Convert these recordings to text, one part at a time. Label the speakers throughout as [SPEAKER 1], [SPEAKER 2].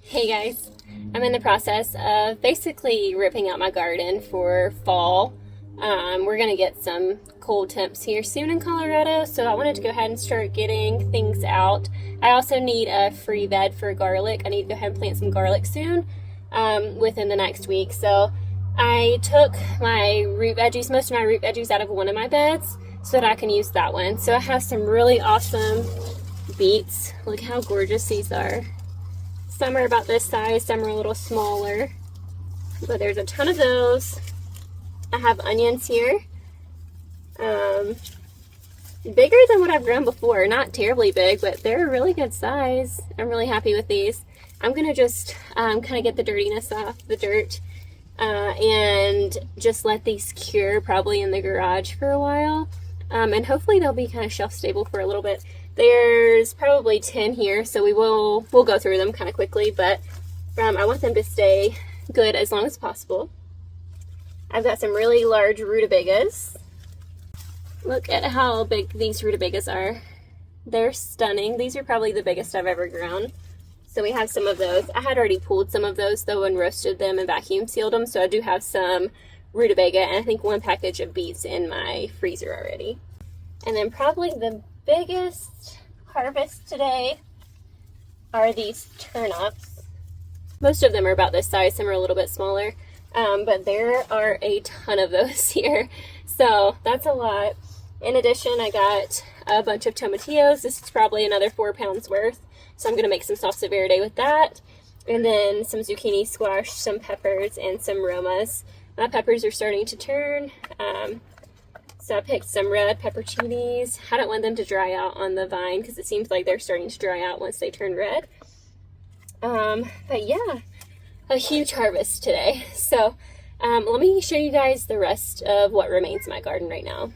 [SPEAKER 1] Hey guys, I'm in the process of basically ripping out my garden for fall. We're going to get some cold temps here soon in Colorado, so I wanted to go ahead and start getting things out. I also need a free bed for garlic. I need to go ahead and plant some garlic soon, within the next week. So I took my root veggies, most of my root veggies out of one of my beds so that I can use that one. So I have some really awesome beets. Look how gorgeous these are. Some are about this size, some are a little smaller, but there's a ton of those. I have onions here, bigger than what I've grown before. Not terribly big, but they're a really good size. I'm really happy with these. I'm gonna just kind of get the dirtiness off, the dirt, and just let these cure probably in the garage for a while, and hopefully they'll be kind of shelf stable for a little bit. There's probably 10 here, so we'll go through them kind of quickly, but I want them to stay good as long as possible. I've got some really large rutabagas. Look at how big these rutabagas are. They're stunning. These are probably the biggest I've ever grown. So we have some of those. I had already pulled some of those though and roasted them and vacuum sealed them, so I do have some rutabaga and I think one package of beets in my freezer already. And then probably the biggest harvest today are these turnips. Most of them are about this size, some are a little bit smaller, but there are a ton of those here, so that's a lot. In addition, I got a bunch of tomatillos. This is probably another 4 pounds worth, so I'm going to make some salsa verde with that, and then some zucchini squash, some peppers, and some romas. My peppers are starting to turn. So I picked some red pepperoncinis. I don't want them to dry out on the vine because it seems like they're starting to dry out once they turn red. But yeah, a huge harvest today. So let me show you guys the rest of what remains in my garden right now.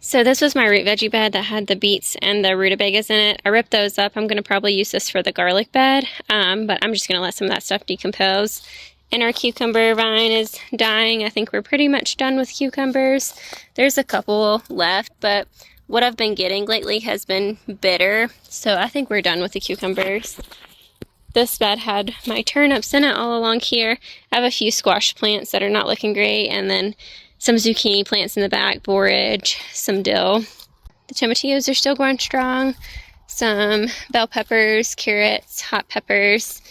[SPEAKER 1] So this was my root veggie bed that had the beets and the rutabagas in it. I ripped those up. I'm going to probably use this for the garlic bed, but I'm just going to let some of that stuff decompose. And our cucumber vine is dying. I think we're pretty much done with cucumbers. There's a couple left, but what I've been getting lately has been bitter, so I think we're done with the cucumbers. This bed had my turnips in it all along here. I have a few squash plants that are not looking great, and then some zucchini plants in the back, borage, some dill. The tomatillos are still going strong. Some bell peppers, carrots, hot peppers,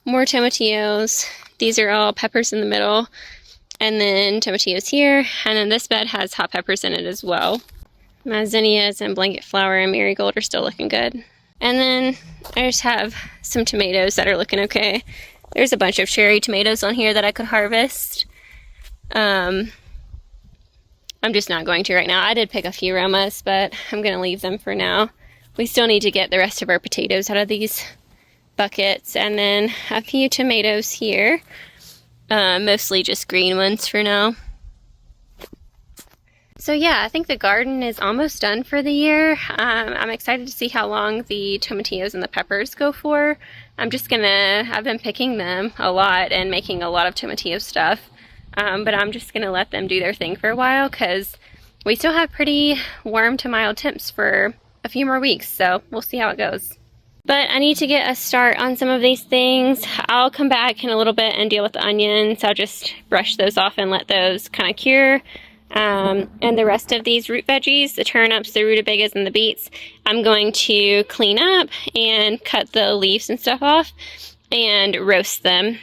[SPEAKER 1] more tomatillos. These are all peppers in the middle, and then tomatillos here, and then this bed has hot peppers in it as well. My zinnias and blanket flower and marigold are still looking good. And then I just have some tomatoes that are looking okay. There's a bunch of cherry tomatoes on here that I could harvest. I'm just not going to right now. I did pick a few romas, but I'm going to leave them for now. We still need to get the rest of our potatoes out of these buckets, and then a few tomatoes here, mostly just green ones for now. So yeah, I think the garden is almost done for the year. I'm excited to see how long the tomatillos and the peppers go for. I've been picking them a lot and making a lot of tomatillo stuff, but I'm just gonna let them do their thing for a while because we still have pretty warm to mild temps for a few more weeks, so we'll see how it goes. But I need to get a start on some of these things. I'll come back in a little bit and deal with the onions. I'll just brush those off and let those kind of cure. And the rest of these root veggies, the turnips, the rutabagas, and the beets, I'm going to clean up and cut the leaves and stuff off and roast them.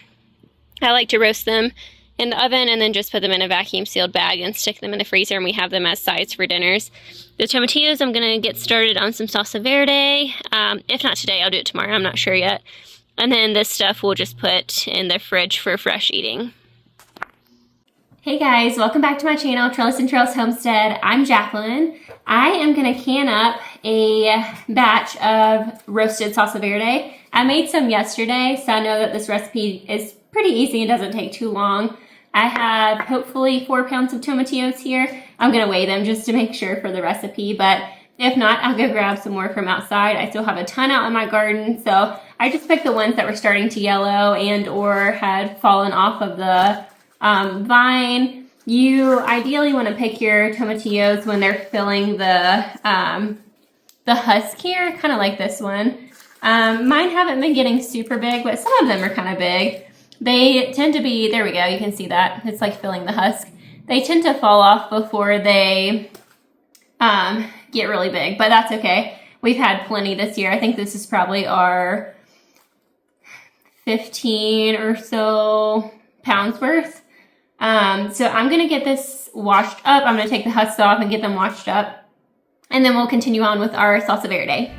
[SPEAKER 1] I like to roast them in the oven and then just put them in a vacuum sealed bag and stick them in the freezer, and we have them as sides for dinners. The tomatillos, I'm going to get started on some salsa verde. If not today, I'll do it tomorrow. I'm not sure yet. And then this stuff we'll just put in the fridge for fresh eating. Hey guys, welcome back to my channel, Trellis and Trails Homestead. I'm Jacqueline. I am going to can up a batch of roasted salsa verde. I made some yesterday, so I know that this recipe is pretty easy. It doesn't take too long. I have hopefully 4 pounds of tomatillos here. I'm going to weigh them just to make sure for the recipe, but if not, I'll go grab some more from outside. I still have a ton out in my garden, so I just picked the ones that were starting to yellow and or had fallen off of the vine. You ideally want to pick your tomatillos when they're filling the husk here, kind of like this one. Mine haven't been getting super big, but some of them are kind of big. They tend to be, there we go, you can see that. It's like filling the husk. They tend to fall off before they get really big, but that's okay. We've had plenty this year. I think this is probably our 15 or so pounds worth. So I'm gonna get this washed up. I'm gonna take the husks off and get them washed up, and then we'll continue on with our salsa verde.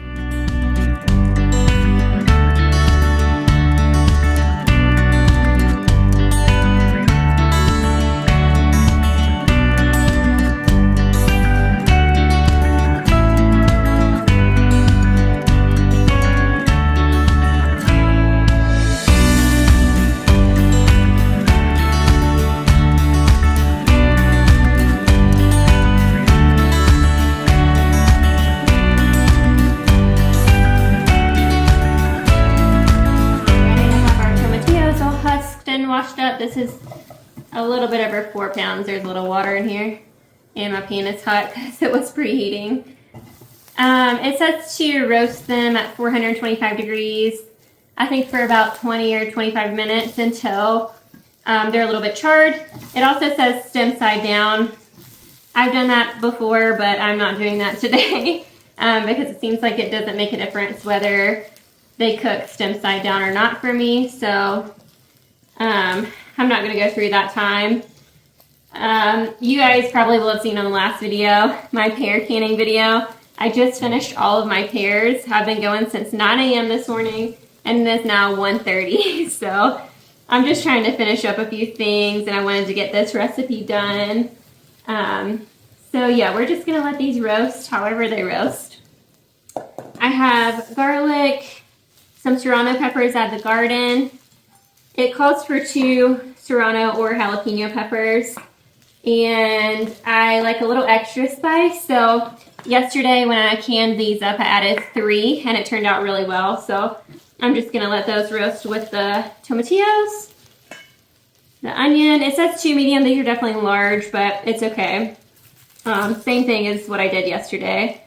[SPEAKER 1] Washed up. This is a little bit over 4 pounds. There's a little water in here, and my pan is hot because it was preheating. It says to roast them at 425 degrees, I think for about 20 or 25 minutes until they're a little bit charred. It also says stem side down. I've done that before, but I'm not doing that today because it seems like it doesn't make a difference whether they cook stem side down or not for me. So I'm not going to go through that time. You guys probably will have seen on the last video, my pear canning video. I just finished all of my pears. I've been going since 9 a.m. this morning, and it is now 1:30. So I'm just trying to finish up a few things, and I wanted to get this recipe done. So yeah, we're just going to let these roast however they roast. I have garlic, some serrano peppers out of the garden. It calls for 2 serrano or jalapeno peppers, and I like a little extra spice. So yesterday when I canned these up, I added 3, and it turned out really well. So I'm just gonna let those roast with the tomatillos, the onion. It says 2 medium. These are definitely large, but it's okay. Same thing as what I did yesterday.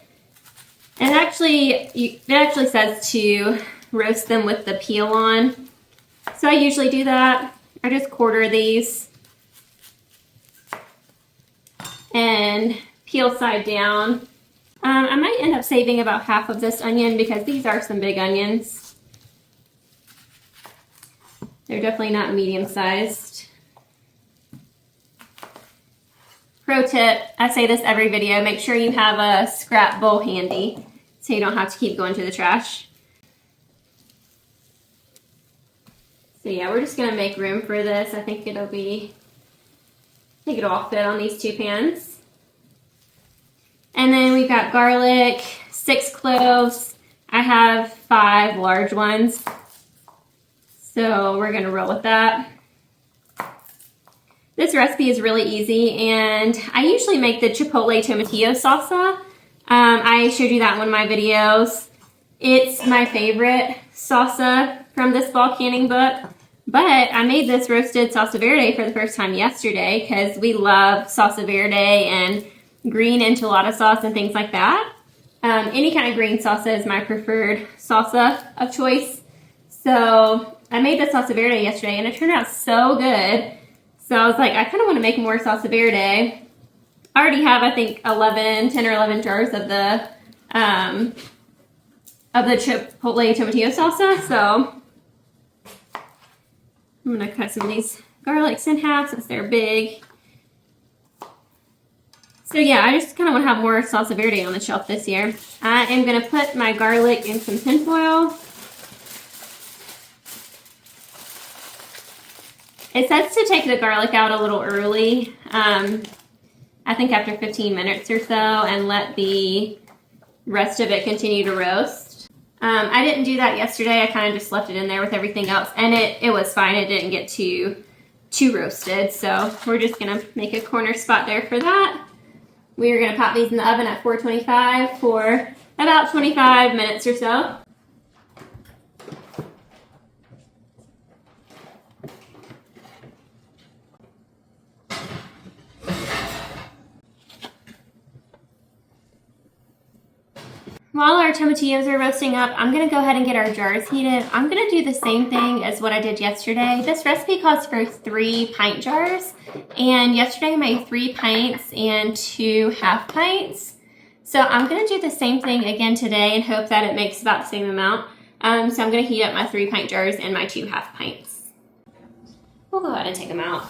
[SPEAKER 1] And it actually says to roast them with the peel on. So I usually do that. I just quarter these and peel side down. I might end up saving about half of this onion because these are some big onions. They're definitely not medium sized. Pro tip, I say this every video, make sure you have a scrap bowl handy so you don't have to keep going to the trash. So yeah, we're just gonna make room for this. I think it'll all fit on these 2 pans. And then we've got garlic, 6 cloves. I have 5 large ones. So we're gonna roll with that. This recipe is really easy, and I usually make the chipotle tomatillo salsa. I showed you that in one of my videos. It's my favorite salsa from this fall canning book. But I made this roasted salsa verde for the first time yesterday because we love salsa verde and green enchilada sauce and things like that. Any kind of green salsa is my preferred salsa of choice. So I made the salsa verde yesterday, and it turned out so good. So I was like, I kind of want to make more salsa verde. I already have, I think, 10 or 11 jars of the chipotle tomatillo salsa. So I'm going to cut some of these garlics in half since they're big. So yeah, I just kind of want to have more salsa verde on the shelf this year. I am going to put my garlic in some tin foil. It says to take the garlic out a little early, I think after 15 minutes or so, and let the rest of it continue to roast. I didn't do that yesterday. I kind of just left it in there with everything else, and it was fine. It didn't get too roasted, so we're just going to make a corner spot there for that. We are going to pop these in the oven at 425 for about 25 minutes or so. While our tomatillos are roasting up, I'm gonna go ahead and get our jars heated. I'm gonna do the same thing as what I did yesterday. This recipe calls for 3 pint jars, and yesterday I made 3 pints and 2 half pints. So I'm gonna do the same thing again today and hope that it makes about the same amount. So I'm gonna heat up my 3 pint jars and my 2 half pints. We'll go ahead and take them out.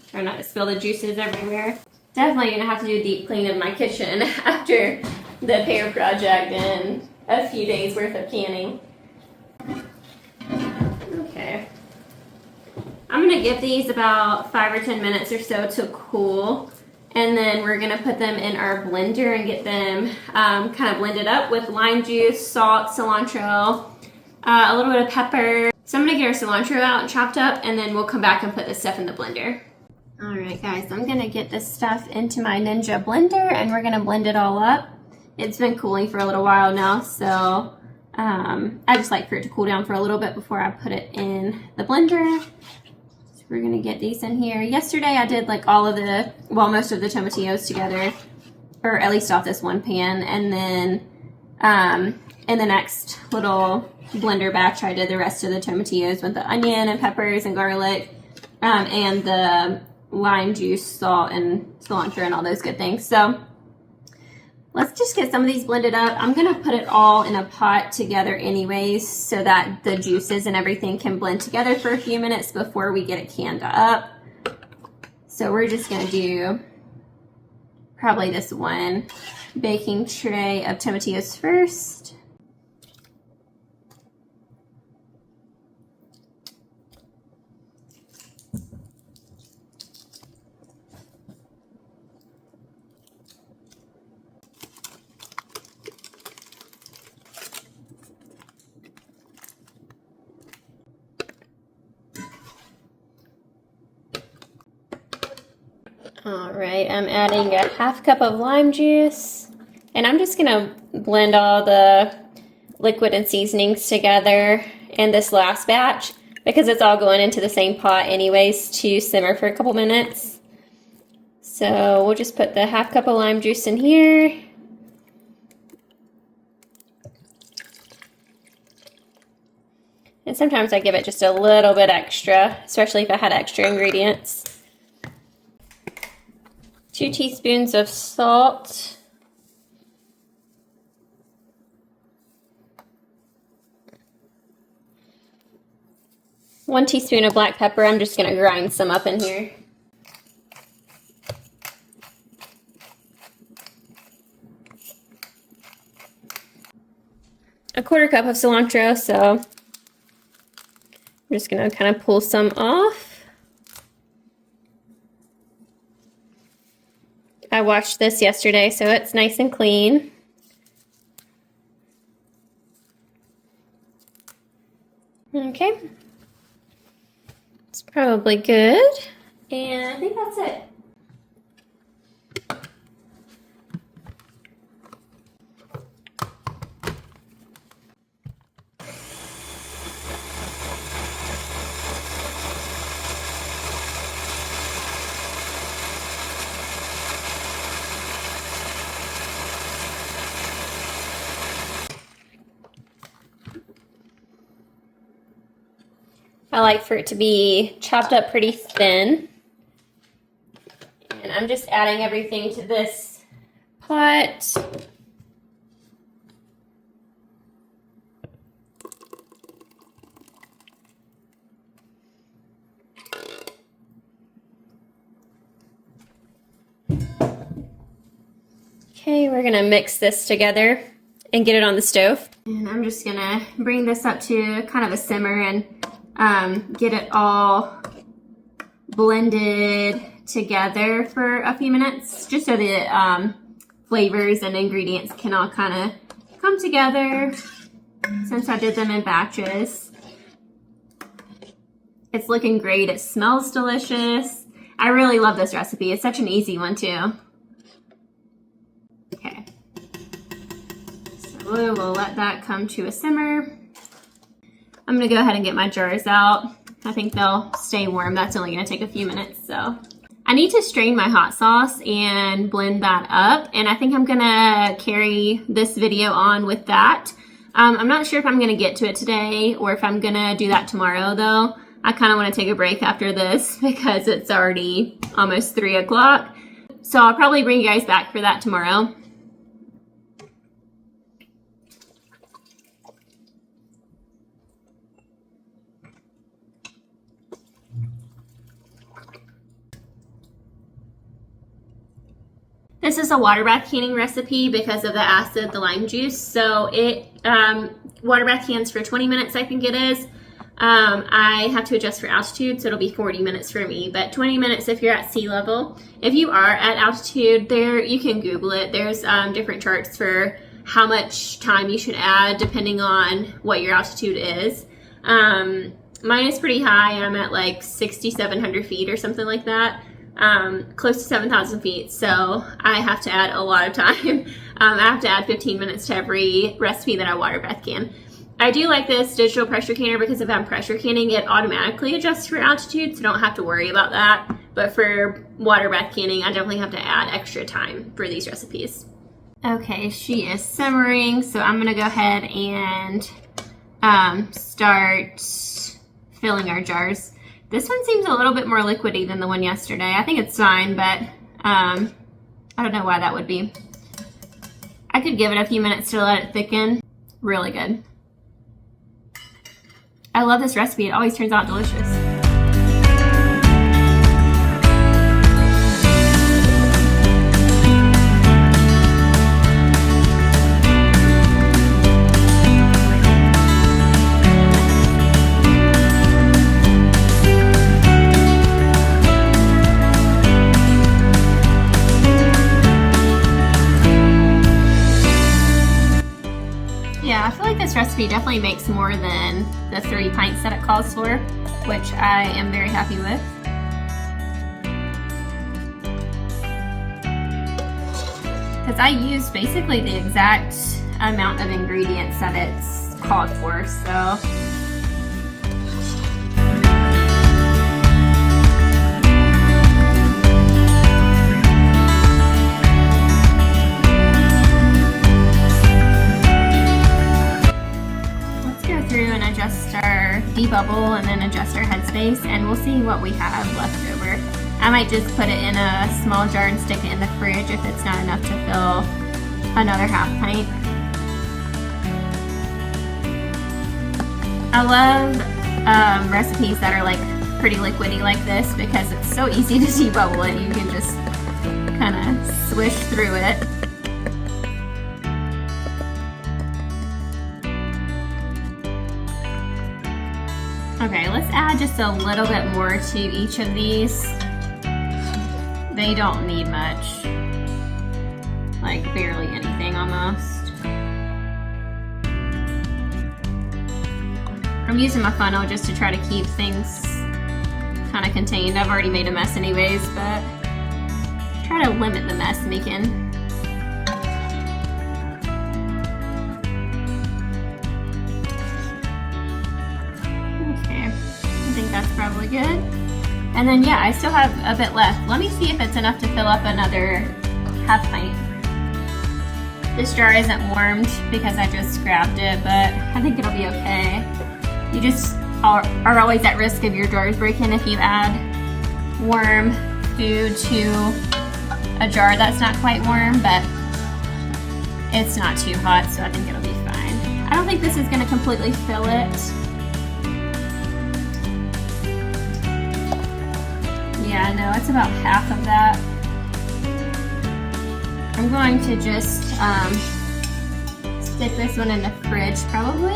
[SPEAKER 1] Try not to spill the juices everywhere. Definitely gonna have to do a deep clean of my kitchen after the pear project and a few days worth of canning. Okay. I'm gonna give these about 5 or 10 minutes or so to cool, and then we're gonna put them in our blender and get them kind of blended up with lime juice, salt, cilantro, a little bit of pepper. So I'm gonna get our cilantro out and chopped up, and then we'll come back and put this stuff in the blender. All right, guys, I'm gonna get this stuff into my Ninja blender and we're gonna blend it all up. It's been cooling for a little while now, so I just like for it to cool down for a little bit before I put it in the blender. So we're gonna get these in here. Yesterday I did like most of the tomatillos together, or at least off this one pan, and then in the next little blender batch I did the rest of the tomatillos with the onion and peppers and garlic and the lime juice, salt, and cilantro and all those good things. So let's just get some of these blended up. I'm gonna put it all in a pot together anyways so that the juices and everything can blend together for a few minutes before we get it canned up. So we're just gonna do probably this one baking tray of tomatillos first. All right, I'm adding a half cup of lime juice, and I'm just gonna blend all the liquid and seasonings together in this last batch because it's all going into the same pot anyways to simmer for a couple minutes. So we'll just put the half cup of lime juice in here. And sometimes I give it just a little bit extra, especially if I had extra ingredients. 2 teaspoons of salt. One teaspoon of black pepper. I'm just going to grind some up in here. A 1/4 cup of cilantro, so I'm just going to kind of pull some off. I washed this yesterday, so it's nice and clean. Okay. It's probably good. And I think that's it. I like for it to be chopped up pretty thin. And I'm just adding everything to this pot. Okay, we're gonna mix this together and get it on the stove. And I'm just gonna bring this up to kind of a simmer and get it all blended together for a few minutes, just so the flavors and ingredients can all kind of come together since I did them in batches. It's looking great. It smells delicious. I really love this recipe. It's such an easy one too. Okay, so we will let that come to a simmer. I'm gonna go ahead and get my jars out. I think they'll stay warm. That's only gonna take a few minutes, so. I need to strain my hot sauce and blend that up, and I think I'm gonna carry this video on with that. I'm not sure if I'm gonna get to it today or if I'm gonna do that tomorrow though. I kind of want to take a break after this because it's already almost 3 o'clock. So I'll probably bring you guys back for that tomorrow. This is a water bath canning recipe because of the acid, the lime juice. So it water bath cans for 20 minutes, I think it is. I have to adjust for altitude, so it'll be 40 minutes for me, but 20 minutes if you're at sea level. If you are at altitude, there you can Google it. There's different charts for how much time you should add depending on what your altitude is. Mine is pretty high. I'm at like 6,700 feet or something like that. Close to 7,000 feet, so I have to add a lot of time. I have to add 15 minutes to every recipe that I water bath can. I do like this digital pressure canner because if I'm pressure canning, it automatically adjusts for altitude, so don't have to worry about that. But for water bath canning, I definitely have to add extra time for these recipes. Okay, she is simmering, so I'm gonna go ahead and start filling our jars. This one seems a little bit more liquidy than the one yesterday. I think it's fine, but I don't know why that would be. I could give it a few minutes to let it thicken. Really good. I love this recipe. It always turns out delicious. I feel like this recipe definitely makes more than the 3 pints that it calls for, which I am very happy with. Because I used basically the exact amount of ingredients that it's called for, so. Adjust our debubble and then adjust our headspace, and we'll see what we have left over. I might just put it in a small jar and stick it in the fridge if it's not enough to fill another half pint. I love recipes that are like pretty liquidy like this because it's so easy to debubble it. You can just kind of swish through it. Okay, let's add just a little bit more to each of these. They don't need much. Like barely anything almost. I'm using my funnel just to try to keep things kind of contained. I've already made a mess anyways, but try to limit the mess making. That's probably good. And then yeah, I still have a bit left. Let me see if it's enough to fill up another half pint. This jar isn't warmed because I just grabbed it, but I think it'll be okay. You just are always at risk of your jars breaking if you add warm food to a jar that's not quite warm, but it's not too hot, so I think it'll be fine. I don't think this is gonna completely fill it. Yeah, no, it's about half of that. I'm going to just stick this one in the fridge probably,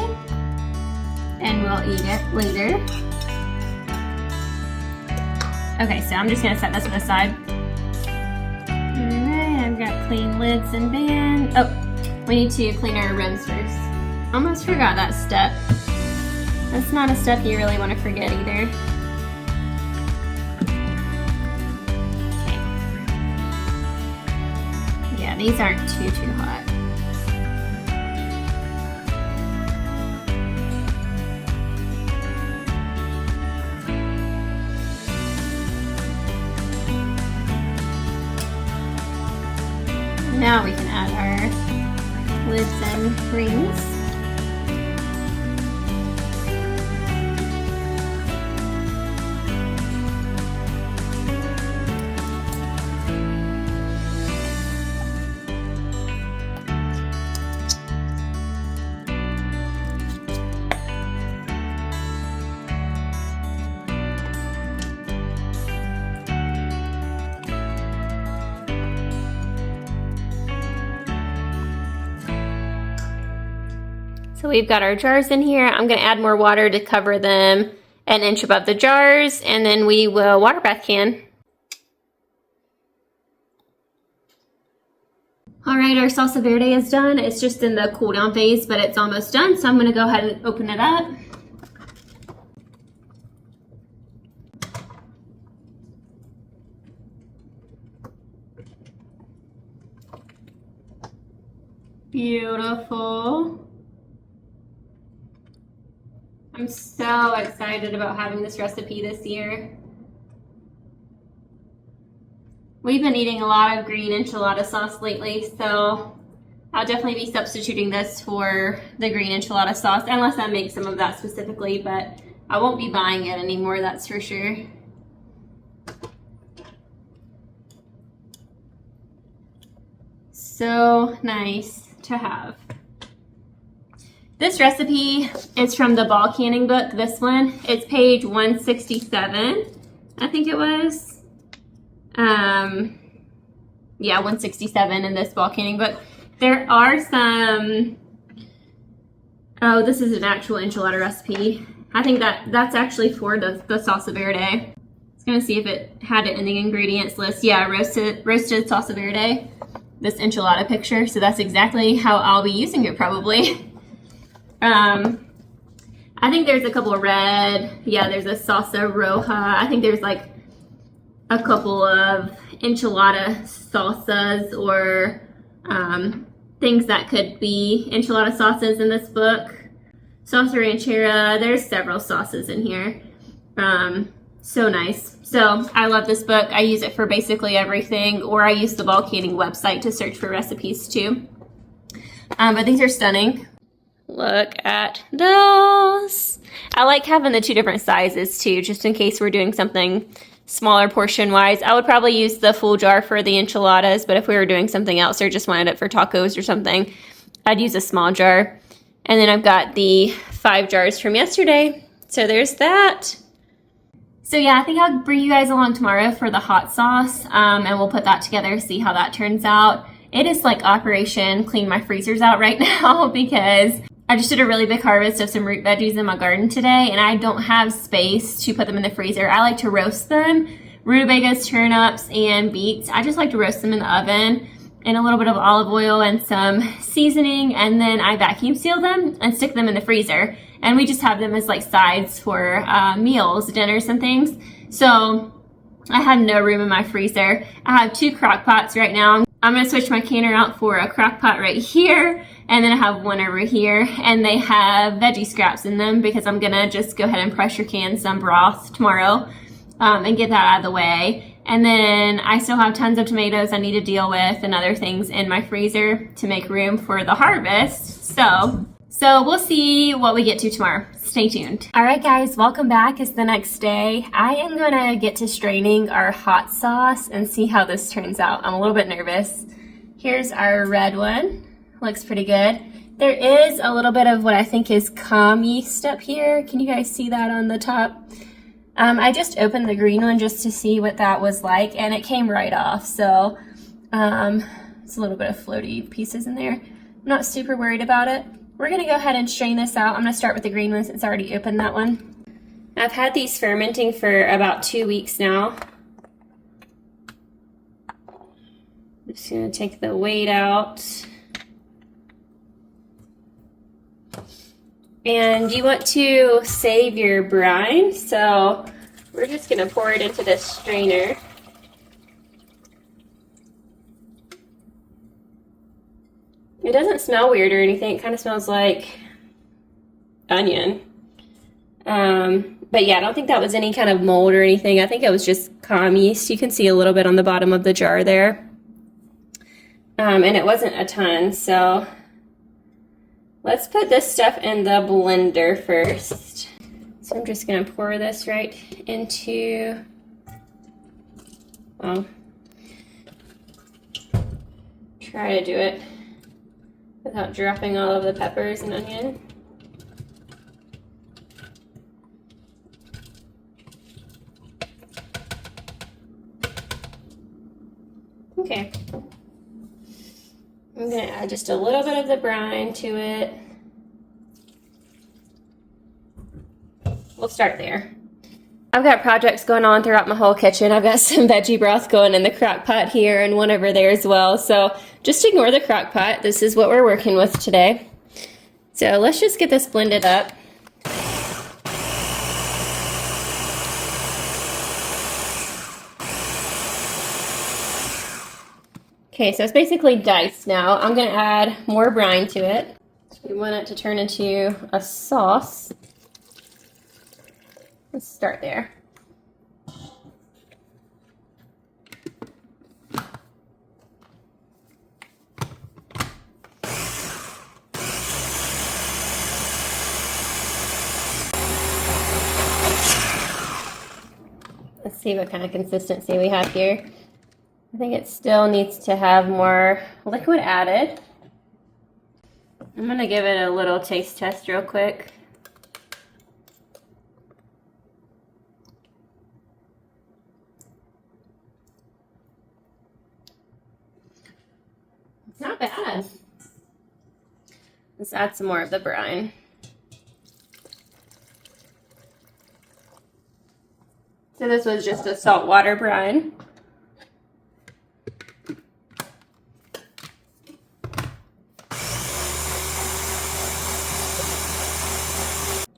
[SPEAKER 1] and we'll eat it later. Okay, so I'm just gonna set this one aside. Alright, I've got clean lids and band. Oh, we need to clean our rims first. Almost forgot that step. That's not a step you really want to forget either. These aren't too hot. now we can add our lids and rings. So we've got our jars in here. I'm gonna add more water to cover them an inch above the jars, and then we will water bath can. All right, our salsa verde is done. It's just in the cool down phase, but it's almost done. So I'm gonna go ahead and open it up. Beautiful. I'm so excited about having this recipe this year. We've been eating a lot of green enchilada sauce lately, so I'll definitely be substituting this for the green enchilada sauce, unless I make some of that specifically, but I won't be buying it anymore, that's for sure. So nice to have. This recipe is from the ball canning book, this one. It's page 167, I think it was. Yeah, 167 in this ball canning book. There are some, oh, this is an actual enchilada recipe. I think that's actually for the salsa verde. I was gonna see if it had it in the ingredients list. Yeah, roasted salsa verde, this enchilada picture. So that's exactly how I'll be using it probably. I think there's a couple of red, yeah, there's a salsa roja. I think there's like a couple of enchilada salsas or things that could be enchilada sauces in this book. Salsa ranchera, there's several sauces in here. So nice. So I love this book. I use it for basically everything, or I use the ball canning website to search for recipes too. But these are stunning. Look at those. I like having the two different sizes too, just in case we're doing something smaller portion wise. I would probably use the full jar for the enchiladas, but if we were doing something else or just wanted it for tacos or something, I'd use a small jar. And then I've got the 5 jars from yesterday. So there's that. So yeah, I think I'll bring you guys along tomorrow for the hot sauce, and we'll put that together, see how that turns out. It is like Operation Clean My Freezers Out right now because I just did a really big harvest of some root veggies in my garden today, and I don't have space to put them in the freezer. I like to roast them, rutabagas, turnips, and beets. I just like to roast them in the oven in a little bit of olive oil and some seasoning, and then I vacuum seal them and stick them in the freezer. And we just have them as like sides for meals, dinners, and things. So I have no room in my freezer. I have 2 crock pots right now. I'm gonna switch my canner out for a crock pot right here, and then I have one over here, and they have veggie scraps in them because I'm gonna just go ahead and pressure can some broth tomorrow and get that out of the way. And then I still have tons of tomatoes I need to deal with and other things in my freezer to make room for the harvest. So we'll see what we get to tomorrow. Stay tuned. All right, guys, welcome back. It's the next day. I am gonna get to straining our hot sauce and see how this turns out. I'm a little bit nervous. Here's our red one. Looks pretty good. There is a little bit of what I think is calm yeast up here. Can you guys see that on the top? I just opened the green one just to see what that was like, and it came right off. So it's a little bit of floaty pieces in there. I'm not super worried about it. We're gonna go ahead and strain this out. I'm gonna start with the green one since I already opened that one. I've had these fermenting for about 2 weeks now. I'm just gonna take the weight out. And you want to save your brine, so we're just gonna pour it into this strainer. It doesn't smell weird or anything. It kind of smells like onion. But yeah, I don't think that was any kind of mold or anything. I think it was just calm yeast. You can see a little bit on the bottom of the jar there. and it wasn't a ton, so let's put this stuff in the blender first. So I'm just gonna pour this right into, well, try to do it without dropping all of the peppers and onion. Okay. I'm gonna add just a little bit of the brine to it. We'll start there. I've got projects going on throughout my whole kitchen. I've got some veggie broth going in the crock pot here and one over there as well. So just ignore the crock pot. This is what we're working with today. So let's just get this blended up. Okay, so it's basically diced now. I'm gonna add more brine to it. We want it to turn into a sauce. Let's start there. Let's see what kind of consistency we have here. I think it still needs to have more liquid added. I'm gonna give it a little taste test real quick. It's not bad. Let's add some more of the brine. So this was just a saltwater brine.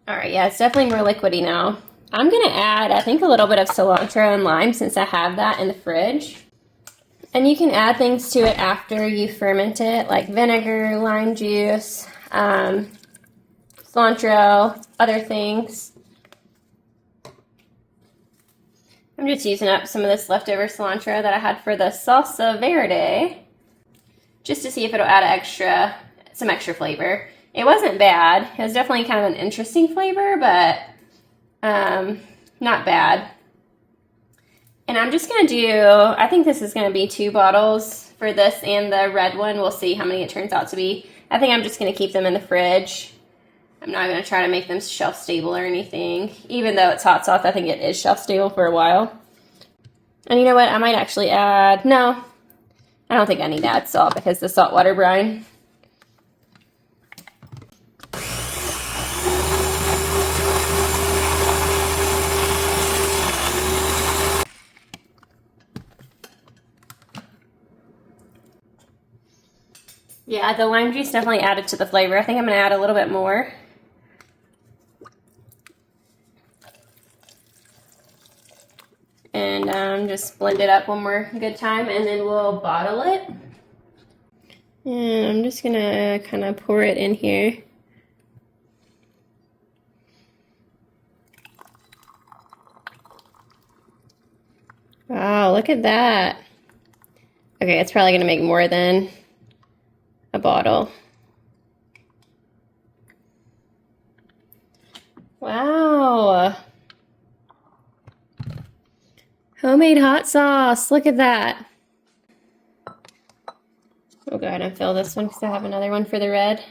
[SPEAKER 1] All right, yeah, it's definitely more liquidy now. I'm gonna add, I think, a little bit of cilantro and lime since I have that in the fridge. And you can add things to it after you ferment it, like vinegar, lime juice, cilantro, other things. I'm just using up some of this leftover cilantro that I had for the salsa verde, just to see if it'll add some extra flavor. It wasn't bad. It was definitely kind of an interesting flavor, but not bad. And I'm just going to do, I think this is going to be 2 bottles for this and the red one. We'll see how many it turns out to be. I think I'm just going to keep them in the fridge. I'm not going to try to make them shelf stable or anything. Even though it's hot sauce, I think it is shelf stable for a while. And you know what? I might actually add, no, I don't think I need to add salt because the saltwater brine. Yeah, the lime juice definitely added to the flavor. I think I'm going to add a little bit more. And just blend it up one more good time, and then we'll bottle it. And I'm just going to kind of pour it in here. Wow, look at that. Okay, it's probably going to make more than a bottle. Wow. Homemade hot sauce. Look at that. Oh, go ahead and fill this one because I have another one for the red.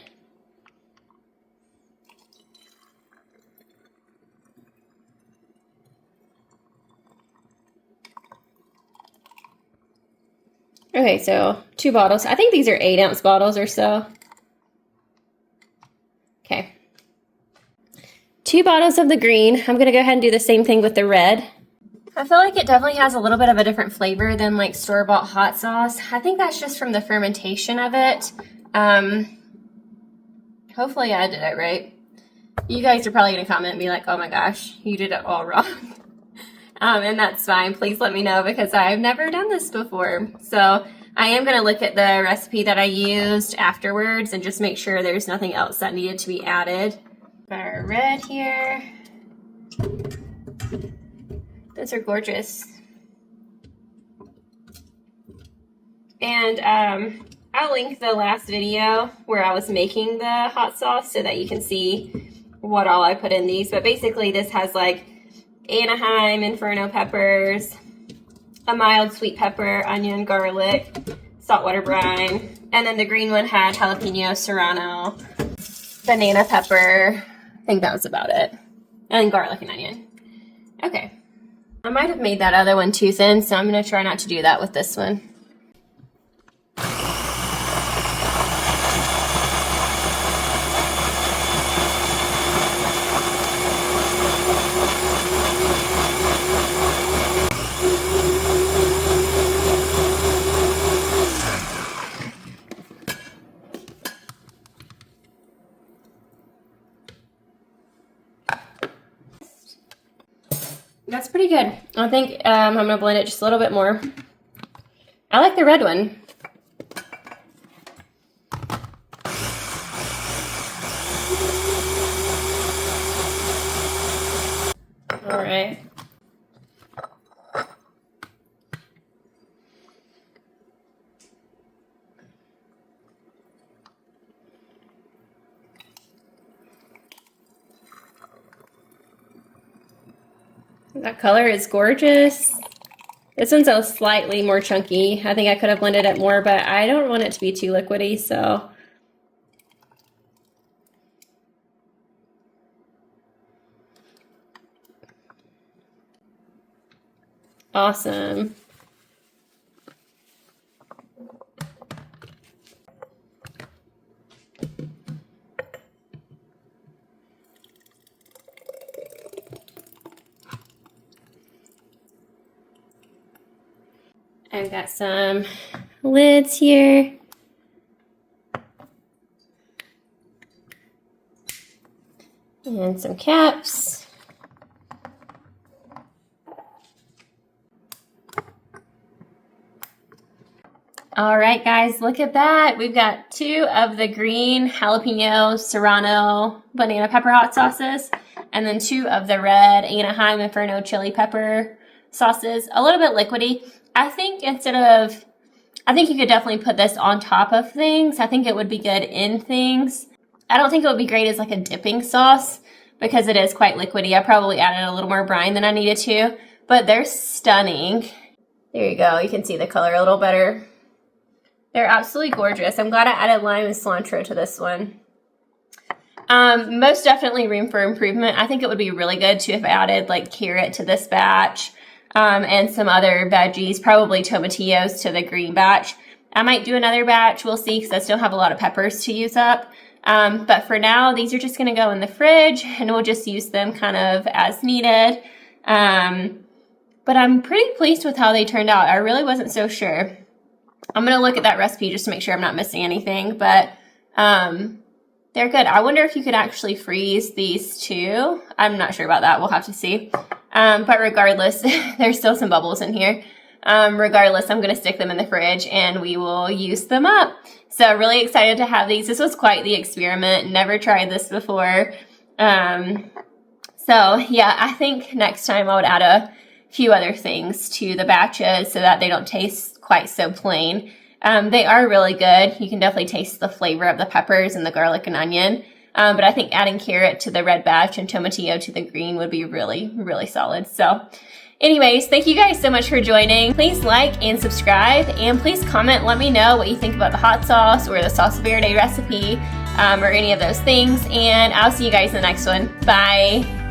[SPEAKER 1] Okay, so 2 bottles. I think these are 8-ounce bottles or so. Okay. 2 bottles of the green. I'm going to go ahead and do the same thing with the red. I feel like it definitely has a little bit of a different flavor than like store-bought hot sauce. I think that's just from the fermentation of it. Hopefully I did it right. You guys are probably going to comment and be like, oh my gosh, you did it all wrong. And that's fine. Please let me know because I've never done this before. So I am going to look at the recipe that I used afterwards and just make sure there's nothing else that needed to be added. Our red here. Those are gorgeous. And I'll link the last video where I was making the hot sauce so that you can see what all I put in these. But basically this has like Anaheim Inferno peppers, a mild sweet pepper, onion, garlic, saltwater brine, and then the green one had jalapeno, serrano, banana pepper. I think that was about it. And garlic and onion. Okay. I might have made that other one too thin, so I'm going to try not to do that with this one. That's pretty good. I think I'm going to blend it just a little bit more. I like the red one. All right. That color is gorgeous. This one's a slightly more chunky. I think I could have blended it more, but I don't want it to be too liquidy, so. Awesome. I've got some lids here. And some caps. All right, guys, look at that. We've got 2 of the green jalapeno, serrano, banana pepper hot sauces, and then 2 of the red Anaheim Inferno chili pepper sauces. A little bit liquidy. I think you could definitely put this on top of things. I think it would be good in things. I don't think it would be great as like a dipping sauce because it is quite liquidy. I probably added a little more brine than I needed to, but they're stunning. There you go. You can see the color a little better. They're absolutely gorgeous. I'm glad I added lime and cilantro to this one. Most definitely room for improvement. I think it would be really good to have added like carrot to this batch. And some other veggies, probably tomatillos to the green batch. I might do another batch, we'll see, because I still have a lot of peppers to use up. But for now, these are just going to go in the fridge, and we'll just use them kind of as needed. But I'm pretty pleased with how they turned out. I really wasn't so sure. I'm going to look at that recipe just to make sure I'm not missing anything, but they're good. I wonder if you could actually freeze these too. I'm not sure about that. We'll have to see. But regardless, there's still some bubbles in here. Regardless, I'm going to stick them in the fridge and we will use them up. So really excited to have these. This was quite the experiment. Never tried this before. So yeah, I think next time I would add a few other things to the batches so that they don't taste quite so plain. They are really good. You can definitely taste the flavor of the peppers and the garlic and onion. But I think adding carrot to the red batch and tomatillo to the green would be really, really solid. So anyways, thank you guys so much for joining. Please like and subscribe, and please comment. Let me know what you think about the hot sauce or the salsa verde recipe, or any of those things. And I'll see you guys in the next one. Bye.